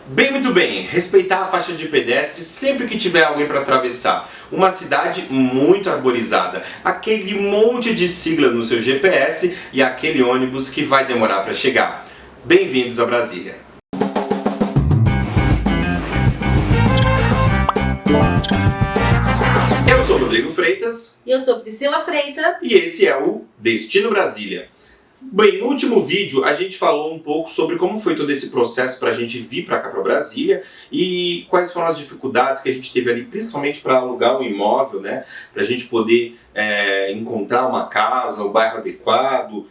Bem, muito bem, respeitar a faixa de pedestre sempre que tiver alguém para atravessar. Uma cidade muito arborizada, aquele monte de sigla no seu GPS e aquele ônibus que vai demorar para chegar. Bem-vindos a Brasília. Eu sou Rodrigo Freitas. E eu sou Priscila Freitas. E esse é o Destino Brasília. Bem, no último vídeo a gente falou um pouco sobre como foi todo esse processo para a gente vir para cá, para Brasília, e quais foram as dificuldades que a gente teve ali, principalmente para alugar um imóvel, né? Para a gente poder encontrar uma casa, o bairro adequado,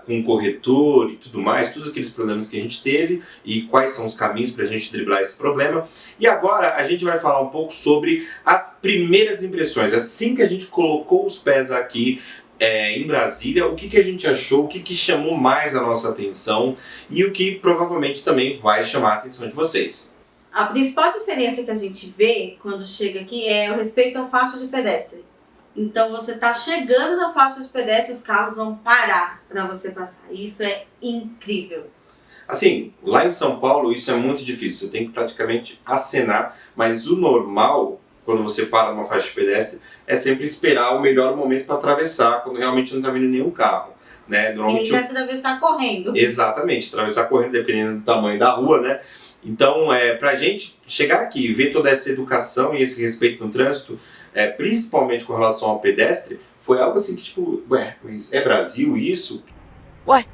com um corretor e tudo mais, todos aqueles problemas que a gente teve e quais são os caminhos para a gente driblar esse problema. E agora a gente vai falar um pouco sobre as primeiras impressões, assim que a gente colocou os pés aqui em Brasília, o que a gente achou, o que chamou mais a nossa atenção e o que provavelmente também vai chamar a atenção de vocês. A principal diferença que a gente vê quando chega aqui é o respeito à faixa de pedestre. Então você está chegando na faixa de pedestre e os carros vão parar para você passar. Isso é incrível. Assim, lá em São Paulo isso é muito difícil, você tem que praticamente acenar, mas o normal, quando você para numa faixa de pedestre, é sempre esperar o melhor momento para atravessar, quando realmente não está vindo nenhum carro, né? Normalmente e ainda atravessar correndo. Exatamente, atravessar correndo, dependendo do tamanho da rua, né? Então, pra gente chegar aqui e ver toda essa educação e esse respeito no trânsito, principalmente com relação ao pedestre, foi algo assim que tipo, mas é Brasil isso? Ué?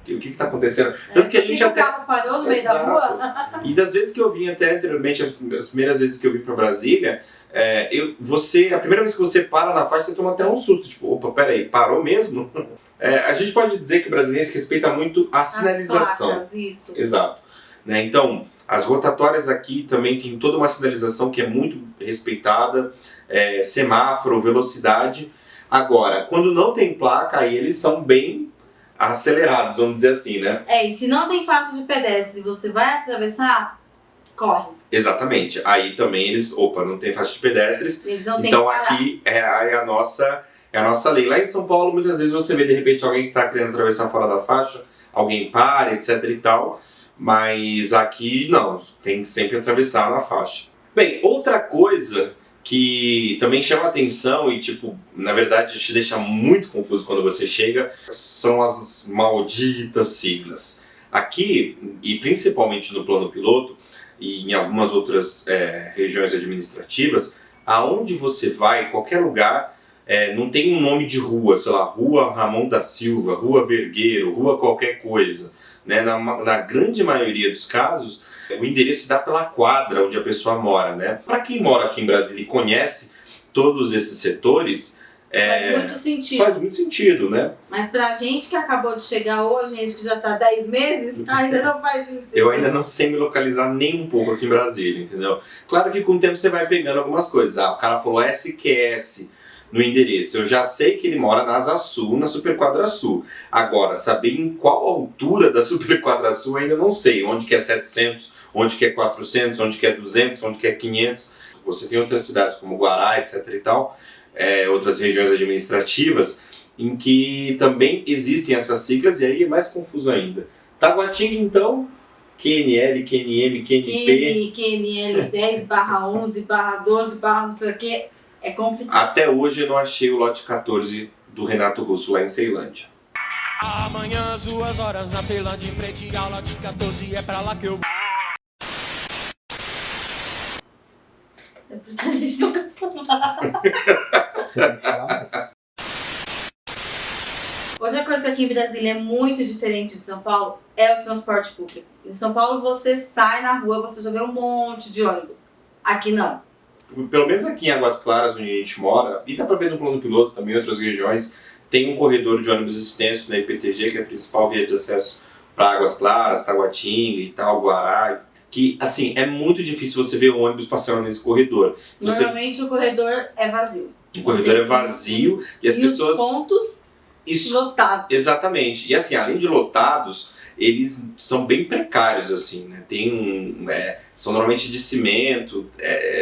O que está acontecendo? Tanto que a gente o carro parou no meio da rua? E das vezes que eu vim até anteriormente, as primeiras vezes que eu vim para Brasília, a primeira vez que você para na faixa, você toma até um susto, tipo, opa, peraí, parou mesmo? A gente pode dizer que o brasileiro respeita muito a sinalização. As placas, isso. Exato. Né? Então, as rotatórias aqui também tem toda uma sinalização que é muito respeitada, semáforo, velocidade. Agora, quando não tem placa, aí eles são bem acelerados, vamos dizer assim, né? E se não tem faixa de pedestre e você vai atravessar, corre. Exatamente. Aí também eles, não tem faixa de pedestres, eles não então aqui é a nossa lei. Lá em São Paulo, muitas vezes você vê de repente alguém que está querendo atravessar fora da faixa, alguém para, etc e tal, mas aqui não, tem que sempre atravessar na faixa. Bem, outra coisa que também chama atenção e, tipo, na verdade te deixa muito confuso quando você chega, são as malditas siglas. Aqui, e principalmente no plano piloto, e em algumas outras regiões administrativas, aonde você vai, em qualquer lugar, não tem um nome de rua, sei lá, Rua Ramon da Silva, Rua Vergueiro, Rua qualquer coisa. Né? Na grande maioria dos casos, o endereço se dá pela quadra onde a pessoa mora, né? Para quem mora aqui em Brasília e conhece todos esses setores, faz muito sentido. Faz muito sentido, né? Mas pra gente que acabou de chegar hoje, gente que já tá 10 meses, ainda não faz sentido. Eu ainda não sei me localizar nem um pouco aqui em Brasília, entendeu? Claro que com o tempo você vai pegando algumas coisas. O cara falou SQS no endereço. Eu já sei que ele mora na Asa Sul, na Superquadra Sul. Agora, saber em qual altura da Superquadra Sul ainda não sei. Onde que é 700, onde que é 400, onde que é 200, onde que é 500. Você tem outras cidades como Guará, etc e tal, outras regiões administrativas, em que também existem essas siglas e aí é mais confuso ainda. Taguatinga, então, QNL, QNM, QNP... QNL 10/11/12/ não sei o que... É complicado. Até hoje eu não achei o lote 14 do Renato Russo lá em Ceilândia. Amanhã às 2 horas na Ceilândia, em frente ao lote 14, é pra lá que eu vou. É porque a gente nunca falou. Outra coisa aqui em Brasília é muito diferente de São Paulo é o transporte público. Em São Paulo você sai na rua, você já vê um monte de ônibus. Aqui não. Pelo menos aqui em Águas Claras, onde a gente mora, e dá pra ver no plano piloto também, em outras regiões, tem um corredor de ônibus extenso na IPTG, que é a principal via de acesso para Águas Claras, Taguatinga e tal, Guará, que, assim, é muito difícil você ver um ônibus passando nesse corredor. Normalmente o corredor é vazio. O corredor é vazio e as pessoas... os pontos lotados. Exatamente. E assim, além de lotados, eles são bem precários, assim, né? São normalmente de cimento,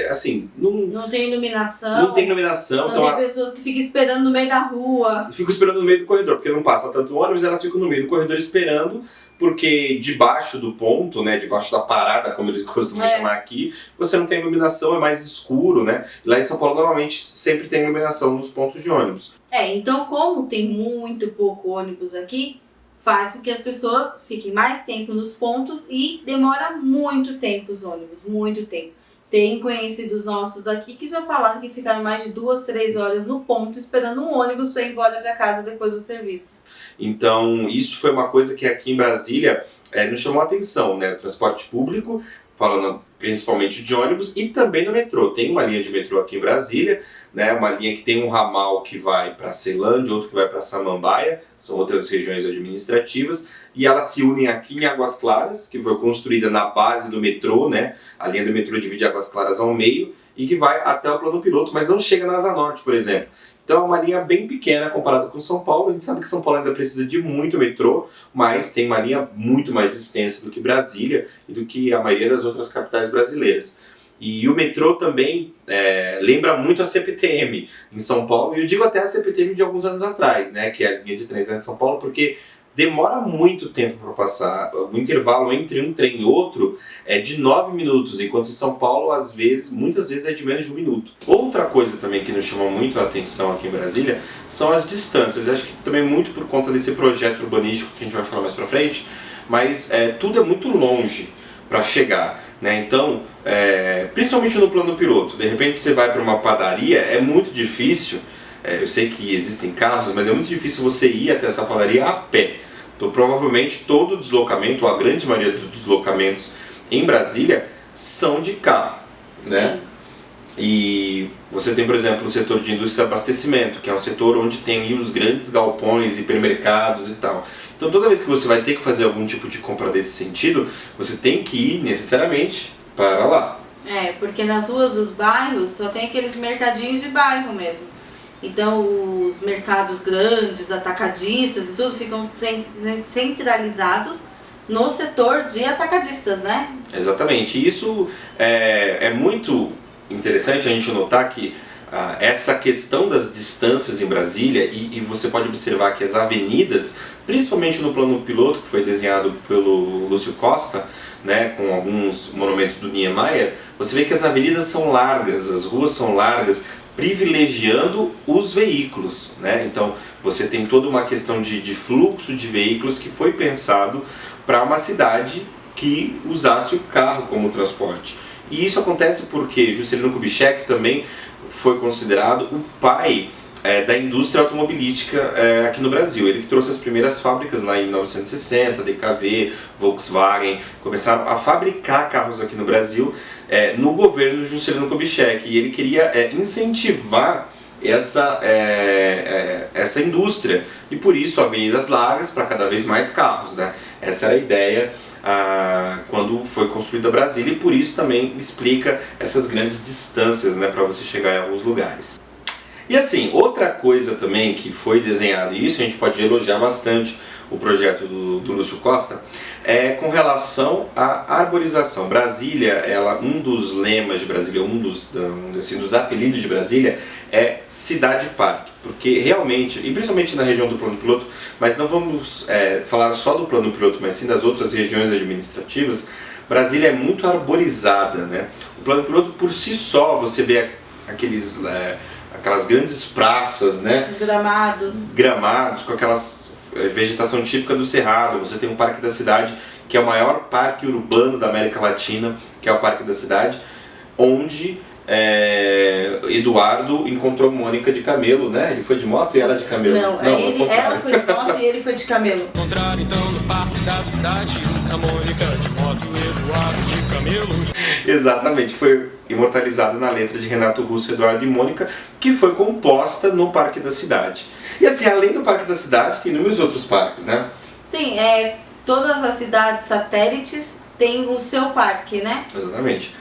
assim, Não tem iluminação. não tem iluminação. Não Então tem pessoas que ficam esperando no meio da rua. ficam esperando no meio do corredor, porque não passa tanto ônibus, elas ficam no meio do corredor esperando, porque debaixo do ponto, né, debaixo da parada, como eles costumam chamar aqui, você não tem iluminação, é mais escuro, né? Lá em São Paulo, normalmente, sempre tem iluminação nos pontos de ônibus. Então como tem muito pouco ônibus aqui, faz com que as pessoas fiquem mais tempo nos pontos e demora muito tempo os ônibus, muito tempo. Tem conhecidos nossos daqui que já falaram que ficaram mais de 2, 3 horas no ponto esperando um ônibus para ir embora para casa depois do serviço. Então, isso foi uma coisa que aqui em Brasília nos chamou a atenção, né? O transporte público, falando principalmente de ônibus, e também no metrô. Tem uma linha de metrô aqui em Brasília, né? Uma linha que tem um ramal que vai para Ceilândia, outro que vai para Samambaia, são outras regiões administrativas, e elas se unem aqui em Águas Claras, que foi construída na base do metrô, né? A linha do metrô divide Águas Claras ao meio, e que vai até o plano piloto, mas não chega na Asa Norte, por exemplo. Então é uma linha bem pequena comparada com São Paulo. A gente sabe que São Paulo ainda precisa de muito metrô, mas tem uma linha muito mais extensa do que Brasília e do que a maioria das outras capitais brasileiras. E o metrô também lembra muito a CPTM em São Paulo, e eu digo até a CPTM de alguns anos atrás, né, que é a linha de trens de São Paulo, porque demora muito tempo para passar. O intervalo entre um trem e outro é de 9 minutos, enquanto em São Paulo, muitas vezes é de menos de 1 minuto. Outra coisa também que nos chama muito a atenção aqui em Brasília são as distâncias. Eu acho que também muito por conta desse projeto urbanístico que a gente vai falar mais para frente, mas tudo é muito longe para chegar, né? Então, principalmente no plano piloto, de repente você vai para uma padaria, é muito difícil. Eu sei que existem casos, mas é muito difícil você ir até essa padaria a pé. Então, provavelmente, todo deslocamento, ou a grande maioria dos deslocamentos em Brasília, são de carro, né? E você tem, por exemplo, o setor de indústria e abastecimento, que é um setor onde tem ali os grandes galpões, hipermercados e tal. Então, toda vez que você vai ter que fazer algum tipo de compra desse sentido, você tem que ir necessariamente para lá. Porque nas ruas dos bairros só tem aqueles mercadinhos de bairro mesmo. Então os mercados grandes, atacadistas e tudo ficam centralizados no setor de atacadistas, né? Exatamente. E isso é muito interessante a gente notar que essa questão das distâncias em Brasília, e você pode observar que as avenidas, principalmente no plano piloto que foi desenhado pelo Lúcio Costa, né, com alguns monumentos do Niemeyer, você vê que as avenidas são largas, as ruas são largas, privilegiando os veículos, né? Então você tem toda uma questão de fluxo de veículos que foi pensado para uma cidade que usasse o carro como transporte. E isso acontece porque Juscelino Kubitschek também foi considerado o pai da indústria automobilística aqui no Brasil. Ele que trouxe as primeiras fábricas lá em 1960, DKV, Volkswagen, começaram a fabricar carros aqui no Brasil no governo de Juscelino Kubitschek, e ele queria incentivar essa indústria, e por isso avenidas largas para cada vez mais carros, né? Essa era a ideia quando foi construída Brasília, e por isso também explica essas grandes distâncias, né, para você chegar em alguns lugares. E assim, outra coisa também que foi desenhado, e isso a gente pode elogiar bastante o projeto do Lúcio Costa, é com relação à arborização. Brasília, um dos lemas de Brasília, dos apelidos de Brasília é Cidade Parque, porque realmente, e principalmente na região do plano piloto, mas não vamos falar só do plano piloto, mas sim das outras regiões administrativas, Brasília é muito arborizada, né? O plano piloto por si só, você vê aquelas grandes praças, né? Os gramados. Gramados com aquelas vegetação típica do Cerrado. Você tem o Parque da Cidade, que é o maior parque urbano da América Latina, que é o Parque da Cidade, onde Eduardo encontrou Mônica de camelo, né? Ele foi de moto e ela de camelo. Não, ela foi de moto e ele foi de camelo. Encontrar então no Parque da Cidade a Mônica de moto e Eduardo de camelo. Exatamente, foi imortalizada na letra de Renato Russo, Eduardo e Mônica, que foi composta no Parque da Cidade. E assim, além do Parque da Cidade, tem inúmeros outros parques, né? Sim, todas as cidades satélites têm o seu parque, né? Exatamente.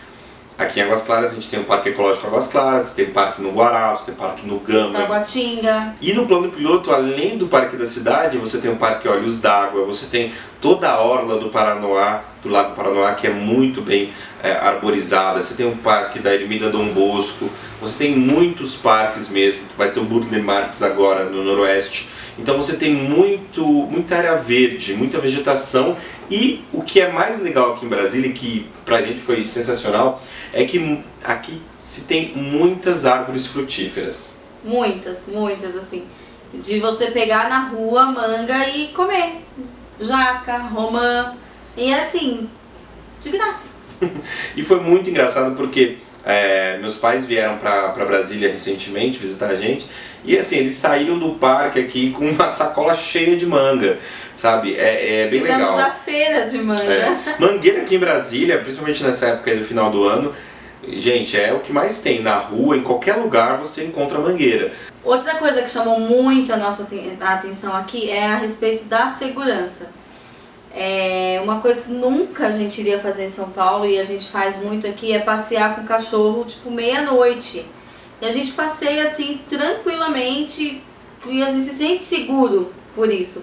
Aqui em Águas Claras a gente tem o Parque Ecológico Águas Claras, tem parque no Guará, você tem parque no Gama. Taguatinga. E no plano piloto, além do Parque da Cidade, você tem o Parque Olhos d'Água, você tem toda a orla do Paranoá, do Lago Paranoá, que é muito bem arborizada. Você tem o Parque da Ermida Dom Bosco, você tem muitos parques mesmo, vai ter o Burle Marx agora no Noroeste. Então você tem muita área verde, muita vegetação. E o que é mais legal aqui em Brasília, que pra gente foi sensacional, é que aqui se tem muitas árvores frutíferas. Muitas, assim. De você pegar na rua manga e comer. Jaca, romã, e assim, de graça. E foi muito engraçado porque meus pais vieram pra Brasília recentemente visitar a gente. E assim, eles saíram do parque aqui com uma sacola cheia de manga, sabe? É bem legal. Fizemos a feira de manga. Mangueira aqui em Brasília, principalmente nessa época aí do final do ano, gente, é o que mais tem. Na rua, em qualquer lugar você encontra mangueira. Outra coisa que chamou muito a nossa atenção aqui é a respeito da segurança. É uma coisa que nunca a gente iria fazer em São Paulo e a gente faz muito aqui é passear com o cachorro tipo meia-noite. E a gente passeia assim tranquilamente e a gente se sente seguro por isso.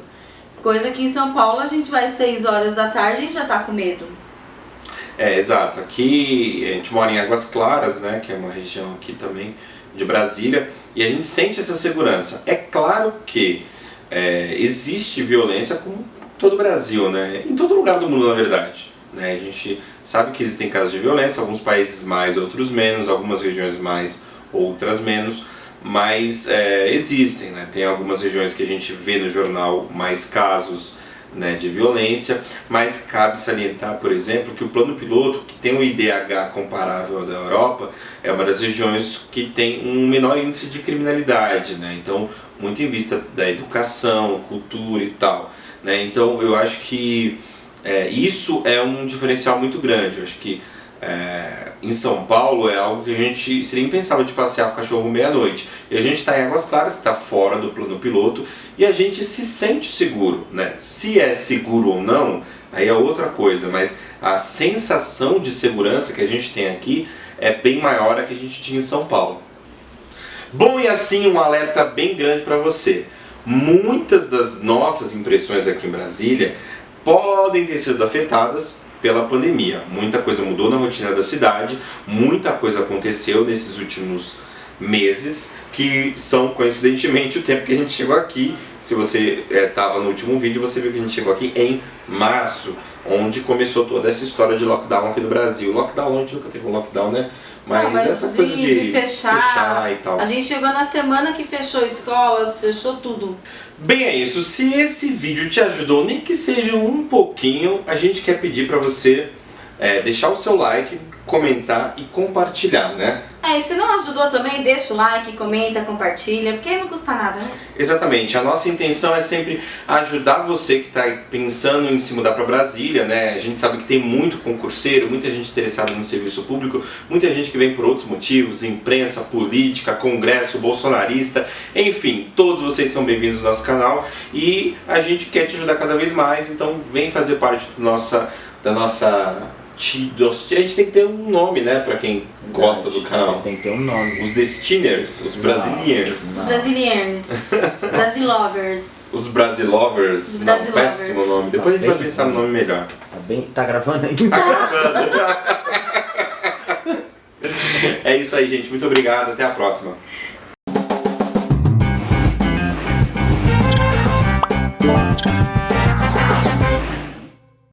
Coisa que em São Paulo a gente vai 6 horas da tarde e já tá com medo. Exato. Aqui a gente mora em Águas Claras, né, que é uma região aqui também de Brasília, e a gente sente essa segurança. É claro que existe violência como todo o Brasil, né, em todo lugar do mundo na verdade. Né? A gente sabe que existem casos de violência, alguns países mais, outros menos, algumas regiões mais, outras menos, mas existem, né? Tem algumas regiões que a gente vê no jornal mais casos, né, de violência, mas cabe salientar, por exemplo, que o plano piloto, que tem um IDH comparável ao da Europa, é uma das regiões que tem um menor índice de criminalidade, né? Então, muito em vista da educação, cultura e tal, né? Então, eu acho que isso é um diferencial muito grande. Eu acho que em São Paulo é algo que a gente seria impensável de passear com o cachorro meia-noite. E a gente está em Águas Claras, que está fora do plano piloto, e a gente se sente seguro, né? Se é seguro ou não, aí é outra coisa, mas a sensação de segurança que a gente tem aqui é bem maior da que a gente tinha em São Paulo. Bom, e assim um alerta bem grande para você. Muitas das nossas impressões aqui em Brasília podem ter sido afetadas pela pandemia. Muita coisa mudou na rotina da cidade, muita coisa aconteceu nesses últimos meses, que são coincidentemente o tempo que a gente chegou aqui. Se você estava no último vídeo, você viu que a gente chegou aqui em março, onde começou toda essa história de lockdown aqui no Brasil. Lockdown, a gente nunca teve um lockdown, né? Mas essa coisa de fechar e tal. A gente chegou na semana que fechou escolas, fechou tudo. Bem, é isso. Se esse vídeo te ajudou, nem que seja um pouquinho, a gente quer pedir pra você deixar o seu like, comentar e compartilhar, né? E se não ajudou também, deixa o like, comenta, compartilha, porque não custa nada, né? Exatamente. A nossa intenção é sempre ajudar você que está pensando em se mudar para Brasília, né? A gente sabe que tem muito concurseiro, muita gente interessada no serviço público, muita gente que vem por outros motivos, imprensa, política, congresso, bolsonarista, enfim, todos vocês são bem-vindos no nosso canal e a gente quer te ajudar cada vez mais, então vem fazer parte da nossa... A gente tem que ter um nome, né, pra quem gosta do canal. Tem que ter um nome. Os Destiners, os Brasiliers. Os Brasilianos. Brasilovers. Os Brasilovers. Os Não, Brasilovers. péssimo nome. Depois a gente vai pensar no nome melhor. Tá gravando aí? Tá gravando. É isso aí, gente. Muito obrigado. Até a próxima.